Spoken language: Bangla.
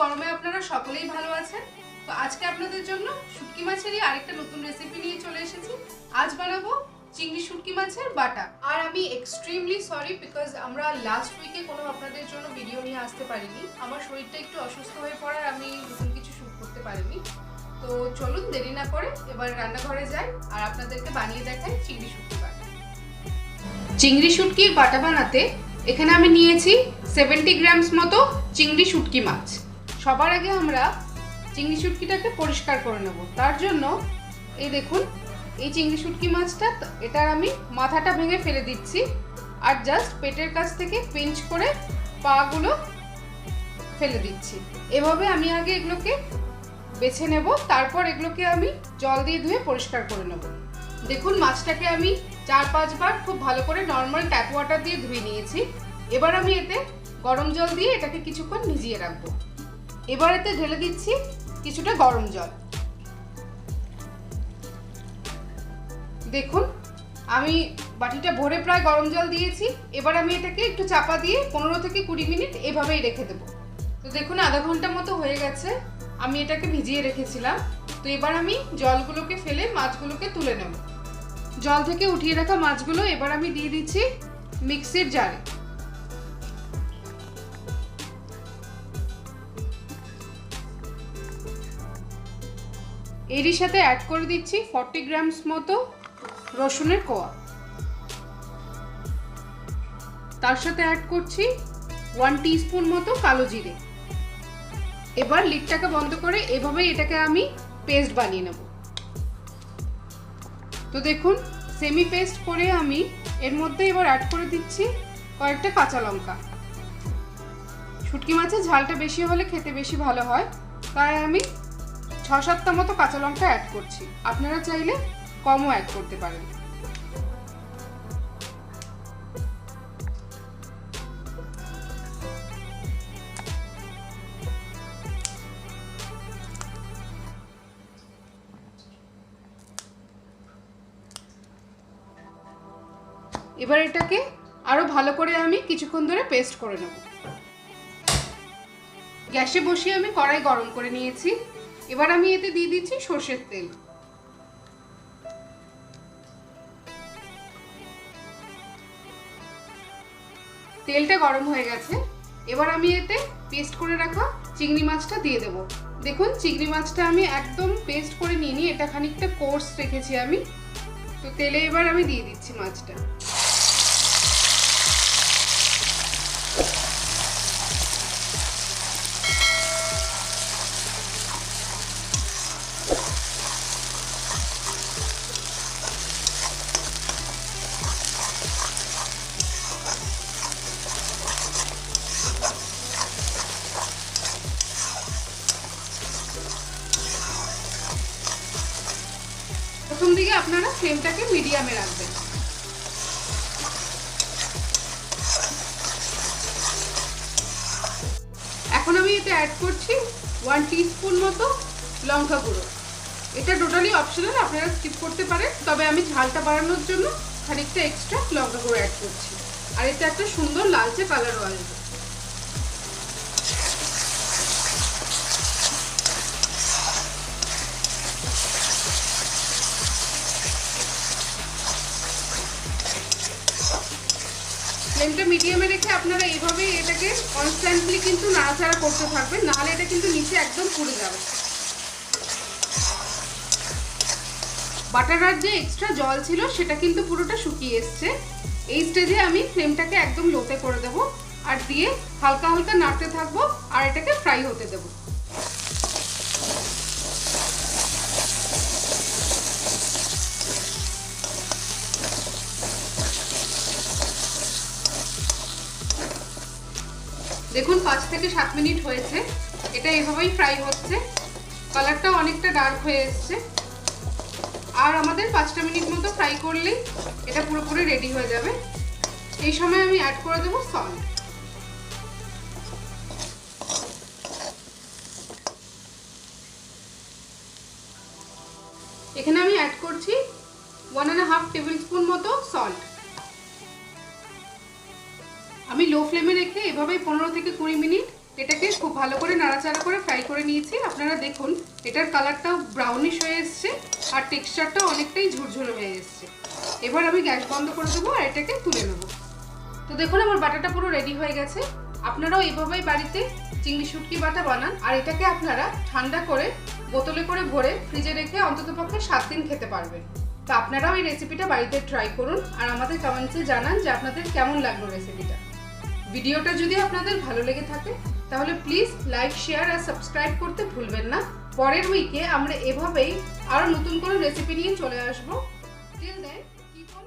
গরমে আপনারা সকলেই ভালো আছেন। তো আজকে আপনাদের জন্য শুটকি মাছেরই আরেকটা নতুন রেসিপি নিয়ে চলে এসেছি। আজ বানাবো চিংড়ি শুটকি মাছের বাটা। আর আমি এক্সট্রিমলি সরি বিকজ আমরা লাস্ট উইকে কোনো আপনাদের জন্য ভিডিও নিয়ে আসতে পারিনি। আমার শরীরটা একটু অসুস্থ হয়ে পড়ার আমি নতুন কিছু শুট করতে পারিনি। তো চলুন দেরি না করে এবার রান্নাঘরে যাই আর আপনাদেরকে বানিয়ে দেখাই চিংড়ি শুটকি বাটা। চিংড়ি শুটকির বাটা বানাতে এখানে আমি নিয়েছি 70 গ্রামস মতো চিংড়ি শুটকি মাছ। সবার আগে আমরা চিংড়ি শুটকিটাকে পরিষ্কার করে নেব। তার জন্য এই দেখুন, এই চিংড়ি শুটকি মাছটা, এটার আমি মাথাটা ভেঙে ফেলে দিচ্ছি আর জাস্ট পেটের কাছ থেকে পিঞ্চ করে পাগুলো ফেলে দিচ্ছি। এভাবে আমি আগে এগুলোকে বেছে নেব, তারপর এগুলোকে আমি জল দিয়ে ধুয়ে পরিষ্কার করে নেব। দেখুন, মাছটাকে আমি 4-5 বার খুব ভালো করে নর্মাল ট্যাপ ওয়াটার দিয়ে ধুয়ে নিয়েছি। এবার আমি এতে গরম জল দিয়ে এটাকে কিছুক্ষণ ভিজিয়ে রাখবো। এবার এতে ঢেলে দিচ্ছি কিছুটা গরম জল। দেখুন, আমি বাটিটা ভরে প্রায় গরম জল দিয়েছি। এবার আমি এটাকে একটু চাপা দিয়ে 15 থেকে 20 মিনিট এভাবেই রেখে দেবো। তো দেখুন, আধা ঘন্টা মতো হয়ে গেছে আমি এটাকে ভিজিয়ে রেখেছিলাম। তো এবার আমি জলগুলোকে ফেলে মাছগুলোকে তুলে নেব। জল থেকে উঠিয়ে রাখা মাছগুলো এবার আমি দিয়ে দিচ্ছি মিক্সির জারে। এরই সাথে অ্যাড করে দিচ্ছি 40 গ্রামস মতো রসুনের কোয়া। তার সাথে অ্যাড করছি 1 টিস্পুন মতো কালো জিরে। এবার লিডটাকে বন্ধ করে এভাবেই এটাকে আমি পেস্ট বানিয়ে নেব। তো দেখুন, সেমি পেস্ট করে আমি এর মধ্যে এবার অ্যাড করে দিচ্ছি কয়েকটা কাঁচা লঙ্কা। শুটকি মাছের ঝালটা বেশি হলে খেতে বেশি ভালো হয়, তাই আমি 6-7টা মতো কাঁচা লঙ্কা অ্যাড করছি। আপনারা চাইলে কমও অ্যাড করতে পারেন। এবার এটাকে আরো ভালো করে আমি কিছুক্ষণ ধরে পেস্ট করে নেব। গ্যাসে বসিয়ে আমি কড়াই গরম করে নিয়েছি। এবার আমি এতে দিয়ে দিচ্ছি সরষের তেল। তেলটা গরম হয়ে গেছে। এবার আমি এতে পেস্ট করে রাখা চিংড়ি মাছটা দিয়ে দেব। দেখুন, চিংড়ি মাছটা আমি একদম পেস্ট করে নিইনি, এটা খানিকটা কোর্স রেখেছি আমি। তো তেলে এবার আমি দিয়ে দিচ্ছি মাছটা। প্রথম দিকে আপনারা ফ্লেমটাকে মিডিয়ামে রাখবেন। এখন আমি এতে অ্যাড করছি 1 টিস্পুন মতো লঙ্কা গুঁড়ো। এটা টোটালি অপশনাল, আপনারা স্কিপ করতে পারেন, তবে আমি ঝালটা বাড়ানোর জন্য খানিকটা এক্সট্রা লঙ্কা গুঁড়ো অ্যাড করছি। আর এতে একটা সুন্দর লালচে কালারও আসবে। ফ্লেমটা মিডিয়ামে রেখে আপনারা এইভাবে এটাকে কনস্ট্যান্টলি কিন্তু নাড়াচাড়া করতে থাকবেন, নাহলে এটা কিন্তু নিচে একদম পুড়ে যাবে। বাটার যে এক্সট্রা জল ছিল সেটা কিন্তু পুরোটা শুকিয়ে এসছে। এই স্টেজে আমি ফ্লেমটাকে একদম লোতে করে দেব আর দিয়ে হালকা হালকা নাড়তে থাকবো আর এটাকে ফ্রাই হতে দেবো। দেখুন, 5 থেকে 7 মিনিট হয়েছে, এটা এভাবেই ফ্রাই হচ্ছে। কালারটা অনেকটা ডার্ক হয়ে এসছে। আর আমাদের 5টা মিনিট মতো ফ্রাই করলেই এটা পুরোপুরি রেডি হয়ে যাবে। এই সময় আমি অ্যাড করে দেবো সল্ট। এখানে আমি অ্যাড করছি 1.5 টেবিল স্পুন মতো সল্ট। আমি লো ফ্লেমে রেখে এভাবেই 15 থেকে 20 মিনিট এটাকে খুব ভালো করে নাড়াচাড়া করে ফ্রাই করে নিয়েছি। আপনারা দেখুন এটার কালারটাও ব্রাউনিশ হয়ে এসছে আর টেক্সচারটাও অনেকটাই ঝুরঝুরে হয়ে এসছে। এবার আমি গ্যাস বন্ধ করে দেবো আর এটাকে তুলে নেব। তো দেখুন আমার বাটাটা পুরো রেডি হয়ে গেছে। আপনারাও এইভাবেই বাড়িতে চিংড়ি শুটকি বাটা বানান আর এটাকে আপনারা ঠান্ডা করে বোতলে করে ভরে ফ্রিজে রেখে অন্ততপক্ষে 7 দিন খেতে পারবেন। তো আপনারাও এই রেসিপিটা বাড়িতে ট্রাই করুন আর আমাদের কমেন্টসে জানান যে আপনাদের কেমন লাগলো রেসিপিটা। ভিডিওটা যদি আপনাদের ভালো লেগে থাকে তাহলে প্লিজ লাইক, শেয়ার আর সাবস্ক্রাইব করতে ভুলবেন না। পরের উইকে আমরা এভাবেই আরো নতুন কোনো রেসিপি নিয়ে চলে আসবো। Till then keep on